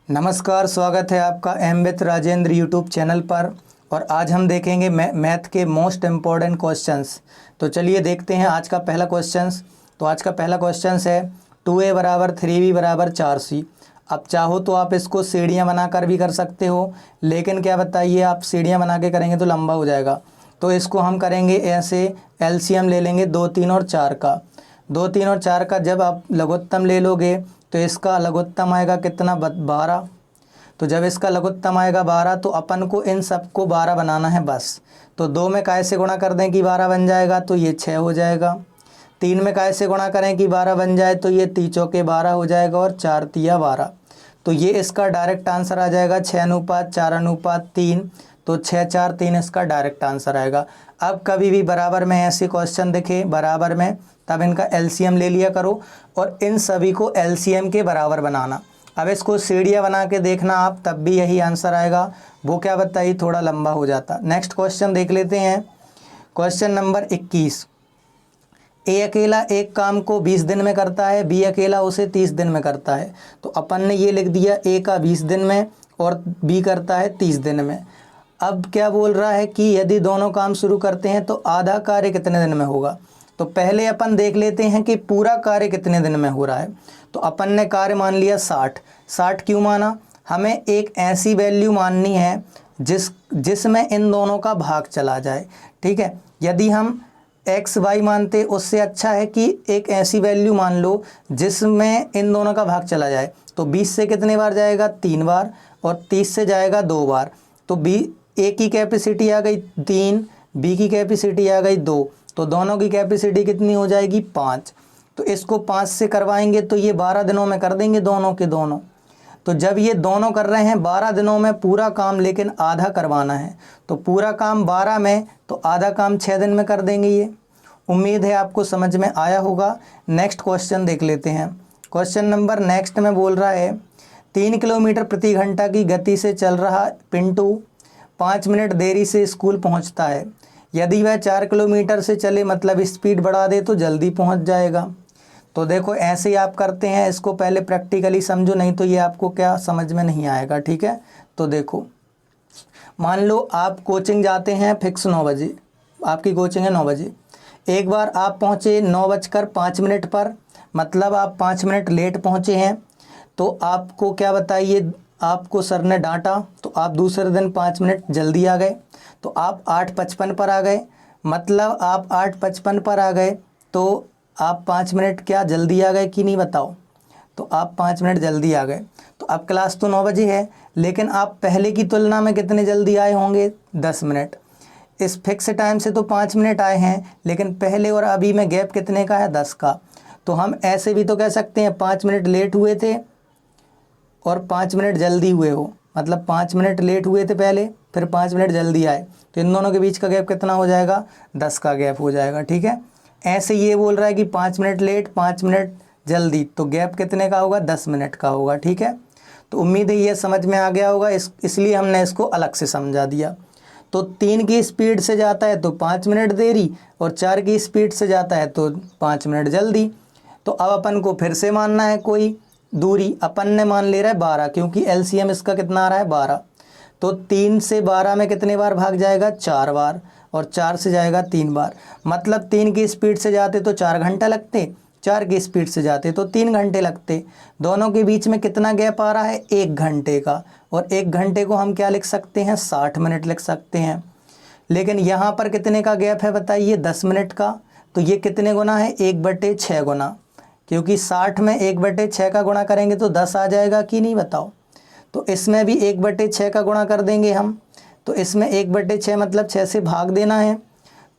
नमस्कार, स्वागत है आपका M with Rajendra YouTube channel पर। और आज हम देखेंगे मैथ के मोस्ट इम्पॉर्टेंट क्वेश्चंस। तो चलिए देखते हैं आज का पहला क्वेश्चंस। तो आज का पहला क्वेश्चंस है 2a बराबर 3b बराबर 4c। अब चाहो तो आप इसको सीढ़ियाँ बनाकर भी कर सकते हो, लेकिन क्या बताइए, आप सीढ़ियाँ बना के करेंगे तो लंबा हो जाएगा। तो इसको हम करेंगे ऐसे, एलसीएम ले लेंगे 2, 3 और 4 का। 2, 3 और 4 का जब आप लघुत्तम ले लोगे तो इसका लघुत्तम आएगा कितना, 12। तो जब इसका लघुत्तम आएगा 12 तो अपन को इन सबको 12 बनाना है बस। तो 2 में कैसे गुणा कर दें कि 12 बन जाएगा, तो ये 6 हो जाएगा। 3 में कैसे गुणा करें कि 12 बन जाए, तो ये 3 चौके 12 हो जाएगा और 4 तिया 12। तो ये इसका डायरेक्ट आंसर आ जाएगा 6:4:3। तो 6:4:3 इसका डायरेक्ट आंसर आएगा। अब कभी भी बराबर में ऐसे क्वेश्चन दिखे बराबर में, तब इनका एलसीएम ले लिया करो और इन सभी को एलसीएम के बराबर बनाना। अब इसको सीढ़ियाँ बना के देखना आप, तब भी यही आंसर आएगा। वो क्या बताइए, थोड़ा लंबा हो जाता। नेक्स्ट क्वेश्चन देख लेते हैं। Question number 21। ए अकेला एक काम को 20 दिन में करता है, बी अकेला उसे 30 दिन में करता है। तो अपन ने ये लिख दिया, ए का 20 दिन में और बी करता है 30 दिन में। अब क्या बोल रहा है कि यदि दोनों काम शुरू करते हैं तो आधा कार्य कितने दिन में होगा। तो पहले अपन देख लेते हैं कि पूरा कार्य कितने दिन में हो रहा है। तो अपन ने कार्य मान लिया 60। 60 क्यों माना, हमें एक ऐसी वैल्यू माननी है जिसमें इन दोनों का भाग चला जाए। ठीक है, यदि हम एक्स वाई मानते, उससे अच्छा है कि एक ऐसी वैल्यू मान लो जिसमें इन दोनों का भाग चला जाए। तो 20 से कितने बार जाएगा, 3 बार, और 30 से जाएगा 2 बार। तो ए की कैपेसिटी आ गई 3, बी की कैपेसिटी आ गई 2। तो दोनों की कैपेसिटी कितनी हो जाएगी, 5। तो इसको 5 से करवाएंगे तो ये 12 दिनों में कर देंगे दोनों के दोनों। तो जब ये दोनों कर रहे हैं 12 दिनों में पूरा काम, लेकिन आधा करवाना है, तो पूरा काम 12 में, तो आधा काम 6 दिन में कर देंगे ये। उम्मीद है आपको समझ में आया होगा। नेक्स्ट क्वेश्चन देख लेते हैं। क्वेश्चन नंबर नेक्स्ट में बोल रहा है 3 किलोमीटर प्रति घंटा की गति से चल रहा पिंटू 5 मिनट देरी से स्कूल पहुंचता है। यदि वह 4 किलोमीटर से चले, मतलब स्पीड बढ़ा दे, तो जल्दी पहुंच जाएगा। तो देखो ऐसे ही आप करते हैं, इसको पहले प्रैक्टिकली समझो, नहीं तो ये आपको क्या समझ में नहीं आएगा। ठीक है, तो देखो मान लो आप कोचिंग जाते हैं फिक्स 9 बजे, आपकी कोचिंग है 9 बजे। एक बार आप पहुँचे 9:05 पर, मतलब आप 5 मिनट लेट पहुँचे हैं। तो आपको क्या बताइए, आपको सर ने डांटा, तो आप दूसरे दिन 5 मिनट जल्दी आ गए। तो आप 8:55 पर आ गए, मतलब आप 8:55 पर आ गए, तो आप 5 मिनट क्या जल्दी आ गए कि नहीं, बताओ। तो आप 5 मिनट जल्दी आ गए। तो अब क्लास तो 9 बजे है, लेकिन आप पहले की तुलना में कितने जल्दी आए होंगे, 10 मिनट। इस फिक्स टाइम से तो 5 मिनट आए हैं, लेकिन पहले और अभी में गैप कितने का है, 10 का। तो हम ऐसे भी तो कह सकते हैं 5 मिनट लेट हुए थे और 5 मिनट जल्दी हुए हो, मतलब 5 मिनट लेट हुए थे पहले, फिर 5 मिनट जल्दी आए। तो इन दोनों के बीच का गैप कितना हो जाएगा, 10 का गैप हो जाएगा। ठीक है, ऐसे ये बोल रहा है कि 5 मिनट लेट 5 मिनट जल्दी, तो गैप कितने का होगा, 10 मिनट का होगा। ठीक है, तो उम्मीद है ये समझ में आ गया होगा, इसलिए हमने इसको अलग से समझा दिया। तो 3 की स्पीड से जाता है तो 5 मिनट देरी, और 4 की स्पीड से जाता है तो 5 मिनट जल्दी। तो अब अपन को फिर से मानना है कोई दूरी। अपन ने मान ले रहा है 12, क्योंकि एलसीएम इसका कितना आ रहा है, 12। तो 3 से 12 में कितने बार भाग जाएगा, 4 बार, और 4 से जाएगा 3 बार। मतलब 3 की स्पीड से जाते तो 4 घंटे लगते, 4 की स्पीड से जाते तो 3 घंटे लगते। दोनों के बीच में कितना गैप आ रहा है, 1 घंटे का। और 1 घंटे को हम क्या लिख सकते हैं, 60 मिनट लिख सकते हैं। लेकिन यहाँ पर कितने का गैप है बताइए, 10 मिनट का। तो ये कितने गुना है, 1/6 गुना, क्योंकि 60 में 1/6 का गुणा करेंगे तो 10 आ जाएगा कि नहीं, बताओ। तो इसमें भी 1/6 का गुणा कर देंगे हम, तो इसमें 1/6 मतलब 6 से भाग देना है,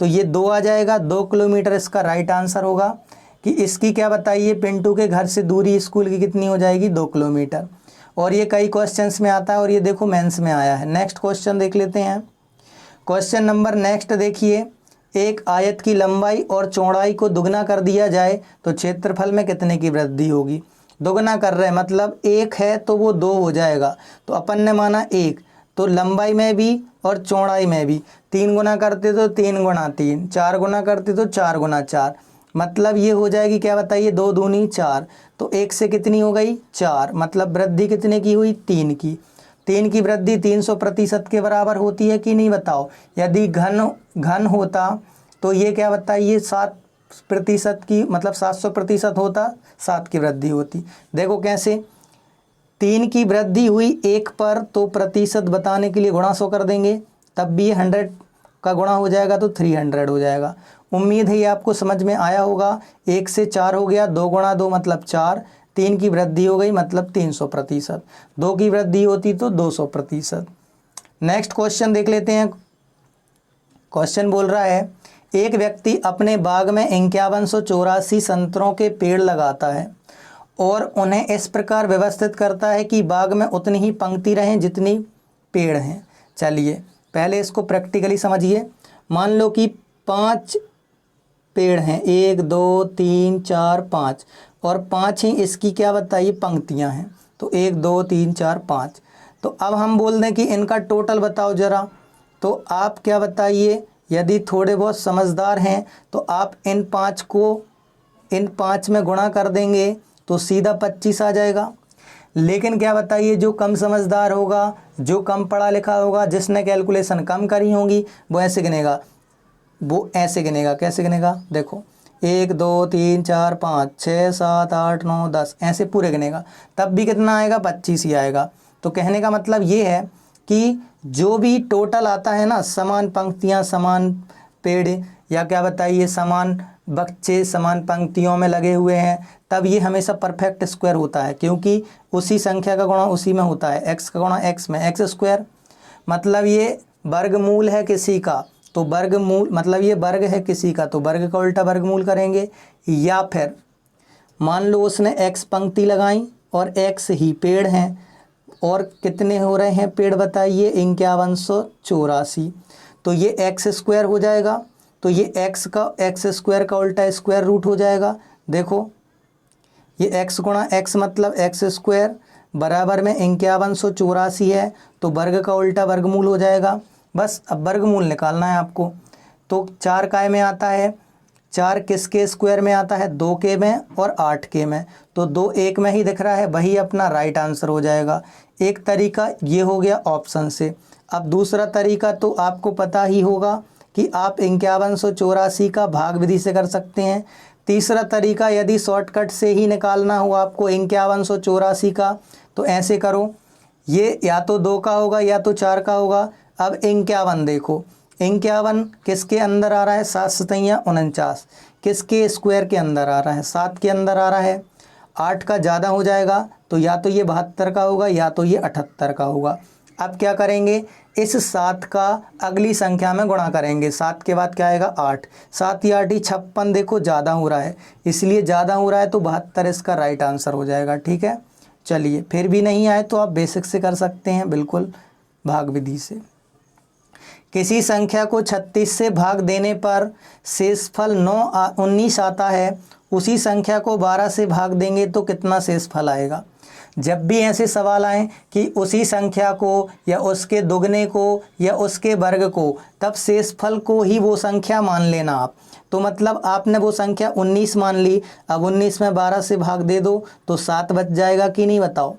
तो ये 2 आ जाएगा। 2 किलोमीटर इसका राइट आंसर होगा। कि इसकी क्या बताइए, पिंटू के घर से दूरी स्कूल की कितनी हो जाएगी, 2 किलोमीटर। और ये कई क्वेश्चंस में आता है, और ये देखो मेंस में आया है। नेक्स्ट क्वेश्चन देख लेते हैं। क्वेश्चन नंबर नेक्स्ट देखिए, एक आयत की लंबाई और चौड़ाई को दुगना कर दिया जाए तो क्षेत्रफल में कितने की वृद्धि होगी। दुगना कर रहे हैं मतलब 1 है तो वो 2 हो जाएगा। तो अपन ने माना 1, तो लंबाई में भी और चौड़ाई में भी 3 गुना करते तो 3 गुना 3, 4 गुना करते तो 4 गुना 4, मतलब ये हो जाएगी, क्या बताइए, 2 दूनी 4, तो 1 से कितनी हो गई 4, मतलब वृद्धि कितने की हुई 3 की। 3 की वृद्धि 300% के बराबर होती है कि नहीं बताओ। यदि घन होता तो ये क्या बताइए 7% की, मतलब 700% होता, 7 की वृद्धि होती। देखो कैसे, 3 की वृद्धि हुई 1 पर तो प्रतिशत बताने के लिए गुणा 100 कर देंगे, तब भी 100 का गुणा हो जाएगा तो 300 हो जाएगा। उम्मीद है ये आपको समझ में आया होगा। 1 से 4 हो गया, 2 गुणा 2 मतलब 4, 3 की वृद्धि हो गई मतलब 300%, 2 की वृद्धि होती तो 200%। नेक्स्ट क्वेश्चन देख लेते हैं। क्वेश्चन बोल रहा है, एक व्यक्ति अपने बाग में 5184 संतरों के पेड़ लगाता है और उन्हें इस प्रकार व्यवस्थित करता है कि बाग में उतनी ही पंक्ति रहें जितनी पेड़ हैं। चलिए पहले इसको प्रैक्टिकली समझिए। मान लो कि 5 पेड़ हैं, 1 2 3 4 5, और 5 ही इसकी क्या बताइए पंक्तियां हैं, तो 1 2 3 4 5। तो अब हम बोल दें कि इनका टोटल बताओ ज़रा, तो आप क्या बताइए, यदि थोड़े बहुत समझदार हैं तो आप इन 5 को इन 5 में गुणा कर देंगे तो सीधा 25 आ जाएगा। लेकिन क्या बताइए, जो कम समझदार होगा, जो कम पढ़ा लिखा होगा, जिसने कैलकुलेशन कम करी होंगी, वो ऐसे गिनेगा, कैसे गिनेगा, देखो 1 2 3 4 5 6 7 8 9 10 ऐसे पूरे गिनेगा, तब भी कितना आएगा 25 ही आएगा। तो कहने का मतलब ये है कि जो भी टोटल आता है ना, समान पंक्तियां समान पेड़, या क्या बताइए समान बच्चे समान पंक्तियों में लगे हुए हैं, तब ये हमेशा परफेक्ट स्क्वायर होता है, क्योंकि उसी संख्या का गुणा उसी में होता है, x का गुणा x में, x स्क्वायर मतलब ये वर्गमूल है किसी का, तो वर्गमूल मतलब ये वर्ग है किसी का, तो वर्ग का उल्टा वर्गमूल करेंगे। या फिर मान लो उसने x पंक्ति लगाई और x ही पेड़ हैं, और कितने हो रहे हैं पेड़ बताइए 5184, तो ये x स्क्वायर हो जाएगा, तो ये x स्क्वायर का उल्टा स्क्वायर रूट हो जाएगा। देखो ये x गुणा x मतलब x स्क्वायर बराबर में 5184 है, तो वर्ग का उल्टा वर्गमूल हो जाएगा। बस अब वर्गमूल निकालना है आपको, तो 4 काय में आता है, 4 किसके स्क्वायर में आता है, 2 के में और 8 के में, तो 2 1 में ही दिख रहा है, वही अपना राइट आंसर हो जाएगा। एक तरीका ये हो गया ऑप्शन से। अब दूसरा तरीका तो आपको पता ही होगा कि आप 5184 का भाग विधि से कर सकते हैं। तीसरा तरीका, यदि शॉर्टकट से ही निकालना हो आपको 5184 का, तो ऐसे करो, ये या तो 2 का होगा या तो 4 का होगा। अब 51 देखो, 51 किसके अंदर आ रहा है, 7 सतैया 49, किसके स्क्वायर के अंदर आ रहा है, 7 के अंदर आ रहा है। 8 का ज़्यादा हो जाएगा, तो या तो ये 72 का होगा या तो ये 78 का होगा। अब क्या करेंगे, इस 7 का अगली संख्या में गुणा करेंगे, 7 के बाद क्या आएगा 8, 7 या 8 56, देखो ज़्यादा हो रहा है, इसलिए ज़्यादा हो रहा है तो 72 इसका राइट आंसर हो जाएगा। ठीक है, चलिए फिर भी नहीं आए तो आप बेसिक से कर सकते हैं, बिल्कुल भाग विधि से। किसी संख्या को 36 से भाग देने पर शेषफल 19 आता है, उसी संख्या को 12 से भाग देंगे तो कितना शेषफल आएगा। जब भी ऐसे सवाल आएँ कि उसी संख्या को या उसके दुगने को या उसके वर्ग को, तब शेषफल को ही वो संख्या मान लेना आप। तो मतलब आपने वो संख्या 19 मान ली, अब 19 में 12 से भाग दे दो तो 7 बच जाएगा कि नहीं बताओ,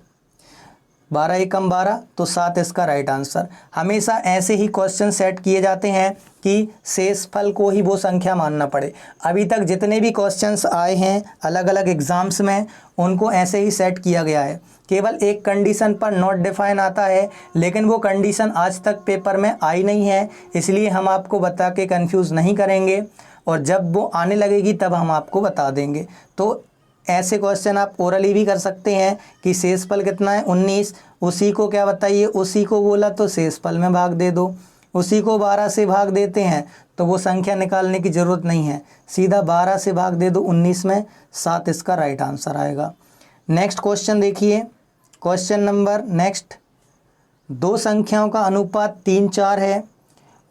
12 एकम 12, तो 7 इसका राइट आंसर। हमेशा ऐसे ही क्वेश्चन सेट किए जाते हैं कि शेषफल को ही वो संख्या मानना पड़े। अभी तक जितने भी क्वेश्चंस आए हैं अलग अलग एग्ज़ाम्स में, उनको ऐसे ही सेट किया गया है। केवल एक कंडीशन पर नॉट डिफाइन आता है, लेकिन वो कंडीशन आज तक पेपर में आई नहीं है, इसलिए हम आपको बता के कंफ्यूज नहीं करेंगे, और जब वो आने लगेगी तब हम आपको बता देंगे। तो ऐसे क्वेश्चन आप ओरली भी कर सकते हैं कि शेषफल कितना है 19, उसी को क्या बताइए, उसी को बोला तो शेषफल में भाग दे दो, उसी को 12 से भाग देते हैं तो वो संख्या निकालने की ज़रूरत नहीं है, सीधा 12 से भाग दे दो 19 में, 7 इसका राइट आंसर आएगा। नेक्स्ट क्वेश्चन देखिए, क्वेश्चन नंबर नेक्स्ट, दो संख्याओं का अनुपात 3 4 है,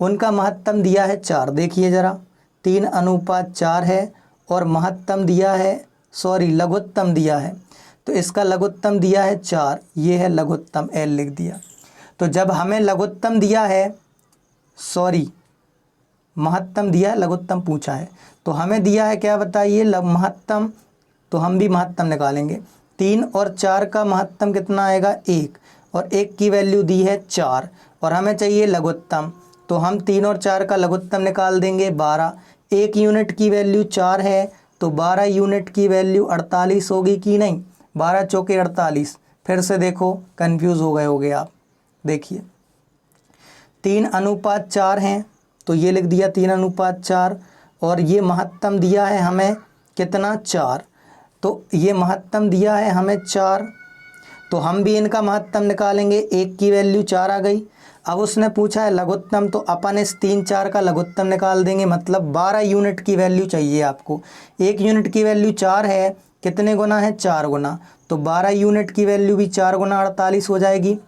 उनका महत्तम दिया है 4। देखिए ज़रा, 3 अनुपात 4 है और महत्तम दिया है, लघुत्तम दिया है, तो इसका लघुत्तम दिया है 4, ये है लघुत्तम, L लिख दिया। तो जब हमें लघुत्तम दिया है, महत्तम दिया है, लघुत्तम पूछा है। तो हमें दिया है क्या बताइए, महत्तम, तो हम भी महत्तम निकालेंगे। 3 और 4 का महत्तम कितना आएगा 1, और 1 की वैल्यू दी है 4, और हमें चाहिए लघुत्तम, तो हम 3 और 4 का लघुत्तम निकाल देंगे 12। 1 यूनिट की वैल्यू 4 है, तो 12 यूनिट की वैल्यू 48 होगी कि नहीं, 12 चौके 48। फिर से देखो, कंफ्यूज हो गए होगे आप। देखिए 3:4 हैं, तो ये लिख दिया 3:4, और ये महत्तम दिया है हमें कितना 4, तो ये महत्तम दिया है हमें 4, तो हम भी इनका महत्तम निकालेंगे। 1 की वैल्यू 4 आ गई। अब उसने पूछा है लघुत्तम, तो अपन इस 3, 4 का लघुत्तम निकाल देंगे, मतलब 12 यूनिट की वैल्यू चाहिए आपको। 1 यूनिट की वैल्यू 4 है, कितने गुना है 4 गुना, तो 12 यूनिट की वैल्यू भी 4 गुना 48 हो जाएगी।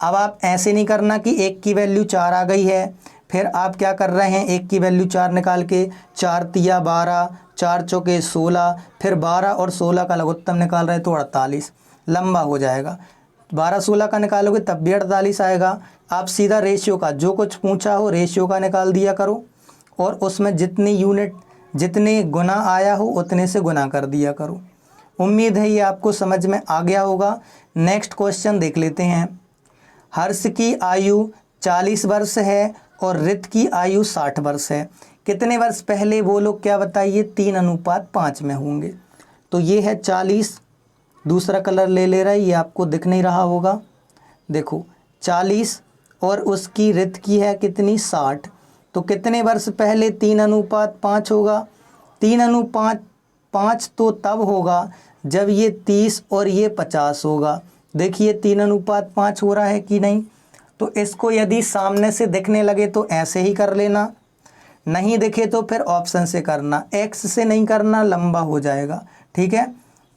अब आप ऐसे नहीं करना कि 1 की वैल्यू 4 आ गई है, फिर आप क्या कर रहे हैं, 1 की वैल्यू 4 निकाल के 4 तिया 12, 4 चौके 16, फिर 12 और 16 का लघुत्तम निकाल रहे हैं तो 48, लंबा हो जाएगा। 12 16 का निकालोगे तब भी 48 आएगा। आप सीधा रेशियो का, जो कुछ पूछा हो रेशियो का निकाल दिया करो, और उसमें जितनी यूनिट, जितने गुना आया हो उतने से गुना कर दिया करो। उम्मीद है ये आपको समझ में आ गया होगा। नेक्स्ट क्वेश्चन देख लेते हैं। हर्ष की आयु 40 वर्ष है और रित की आयु 60 वर्ष है। कितने वर्ष पहले वो लोग क्या बताइए 3:5 में होंगे। तो ये है 40, दूसरा कलर ले रहा है, ये आपको दिख नहीं रहा होगा। देखो 40 और उसकी रित की है कितनी 60, तो कितने वर्ष पहले 3:5 होगा। 3:5 तो तब होगा जब ये 30 और ये 50 होगा। देखिए 3:5 हो रहा है कि नहीं। तो इसको यदि सामने से दिखने लगे तो ऐसे ही कर लेना, नहीं दिखे तो फिर ऑप्शन से करना, एक्स से नहीं करना, लंबा हो जाएगा। ठीक है,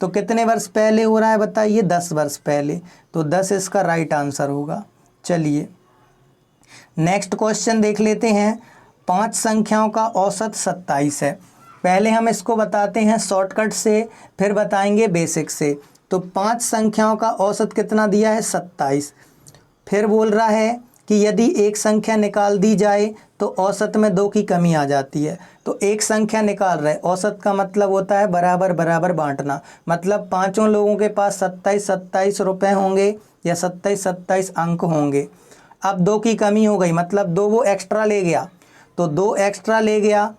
तो कितने वर्ष पहले हो रहा है बताइए 10 वर्ष पहले, तो 10 इसका राइट आंसर होगा। चलिए नेक्स्ट क्वेश्चन देख लेते हैं। 5 संख्याओं का औसत 27 है। पहले हम इसको बताते हैं शॉर्टकट से, फिर बताएंगे बेसिक से। तो 5 संख्याओं का औसत कितना दिया है 27। फिर बोल रहा है कि यदि एक संख्या निकाल दी जाए तो औसत में 2 की कमी आ जाती है। तो एक संख्या निकाल रहे, औसत का मतलब होता है बराबर बराबर बांटना, मतलब पांचों लोगों के पास 27 रुपए होंगे या 27 अंक होंगे। अब 2 की कमी हो गई, मतलब 2 वो एक्स्ट्रा ले गया, तो 2 एक्स्ट्रा ले गया,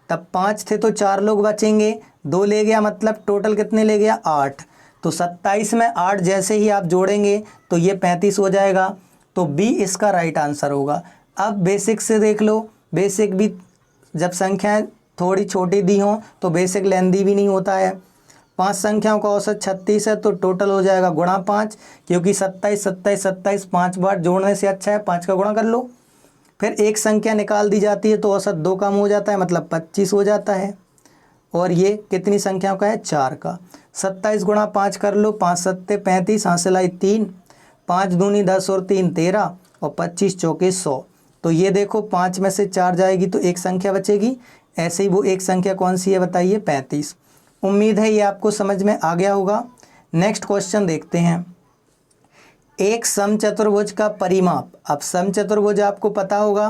तब 5 थे तो 4 लोग बचेंगे, 2 ले गया मतलब टोटल कितने ले गया 8। तो 27 में 8 जैसे ही आप जोड़ेंगे तो ये 35 हो जाएगा, तो बी इसका राइट आंसर होगा। अब बेसिक से देख लो, बेसिक भी जब संख्याएं थोड़ी छोटी दी हों तो बेसिक लेंदी भी नहीं होता है। 5 संख्याओं का औसत 36 है, तो टोटल हो जाएगा गुणा 5, क्योंकि 27 5 बार जोड़ने से अच्छा है 5 का गुणा कर लो। फिर एक संख्या निकाल दी जाती है तो औसत 2 कम हो जाता है, मतलब 25 हो जाता है। और ये कितनी संख्याओं का है 4 का। 27 गुणा 5 कर लो, 5 सत्ते 35, हासिल आई 3, 5 दूनी 10 और 3 13, और 25 चौके 100। तो ये देखो 5 में से 4 जाएगी तो एक संख्या बचेगी। ऐसे ही वो एक संख्या कौन सी है बताइए 35। उम्मीद है ये आपको समझ में आ गया होगा। नेक्स्ट क्वेश्चन देखते हैं। एक समचतुर्भुज का परिमाप। अब समचतुर्भुज आपको पता होगा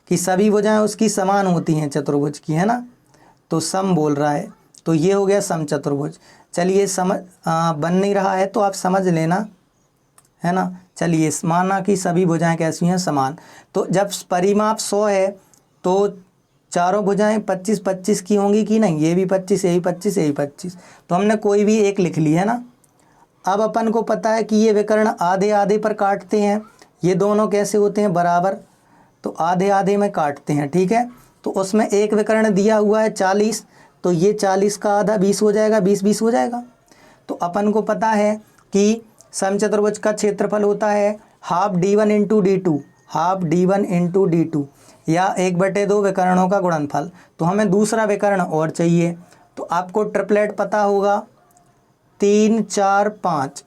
कि सभी भुजाएं उसकी समान होती हैं चतुर्भुज की, है ना। तो सम बोल रहा है, तो ये हो गया समचतुर्भुज। चलिए समझ बन नहीं रहा है तो आप समझ लेना, है ना। चलिए माना कि सभी भुजाएं कैसी हैं समान, तो जब परिमाप 100 है तो चारों भुजाएं 25-25 की होंगी कि नहीं, ये भी 25, यही 25, यही 25, तो हमने कोई भी एक लिख ली, है ना। अब अपन को पता है कि ये विकर्ण आधे आधे पर काटते हैं, ये दोनों कैसे होते हैं बराबर, तो आधे आधे में काटते हैं। ठीक है, तो उसमें एक विकर्ण दिया हुआ है 40, तो ये 40 का आधा 20 हो जाएगा, 20 हो जाएगा। तो अपन को पता है कि समचतुर्भुज का क्षेत्रफल होता है half d1 into d2, half d1 into d2, या 1/2 विकर्णों का गुणनफल। तो हमें दूसरा विकर्ण और चाहिए, तो आपको ट्रिपलेट पता होगा 3 4 5।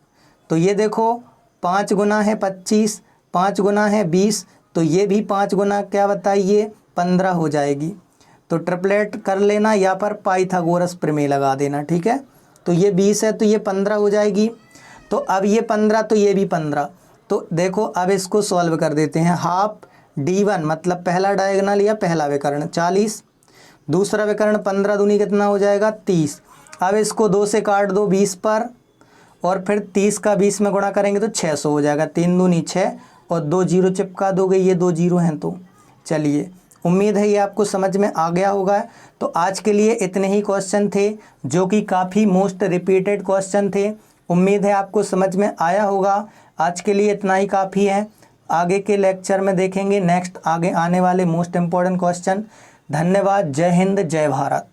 तो ये देखो 5 गुना है 25, 5 गुना है 20, तो ये भी 5 गुना क्या बताइए 15 हो जाएगी। तो ट्रिपलेट कर लेना, या पर पाइथागोरस प्रमेय लगा देना। ठीक है, तो ये 20 है तो ये 15 हो जाएगी। तो अब ये 15 तो ये भी 15। तो देखो अब इसको सॉल्व कर देते हैं। हाफ D1 मतलब पहला डायगोनल या पहला विकर्ण 40, दूसरा विकर्ण 15 दूनी कितना हो जाएगा 30। अब इसको 2 से काट दो 20 पर, और फिर 30 का 20 में गुणा करेंगे तो 600 हो जाएगा। 3 दूनी 6 और 2 जीरो चिपका दोगे, ये 2 जीरो हैं। तो चलिए, उम्मीद है ये आपको समझ में आ गया होगा। तो आज के लिए इतने ही क्वेश्चन थे जो कि काफ़ी मोस्ट रिपीटेड क्वेश्चन थे। उम्मीद है आपको समझ में आया होगा। आज के लिए इतना ही काफ़ी है। आगे के लेक्चर में देखेंगे नेक्स्ट आगे आने वाले मोस्ट इम्पोर्टेंट क्वेश्चन। धन्यवाद। जय हिंद, जय भारत।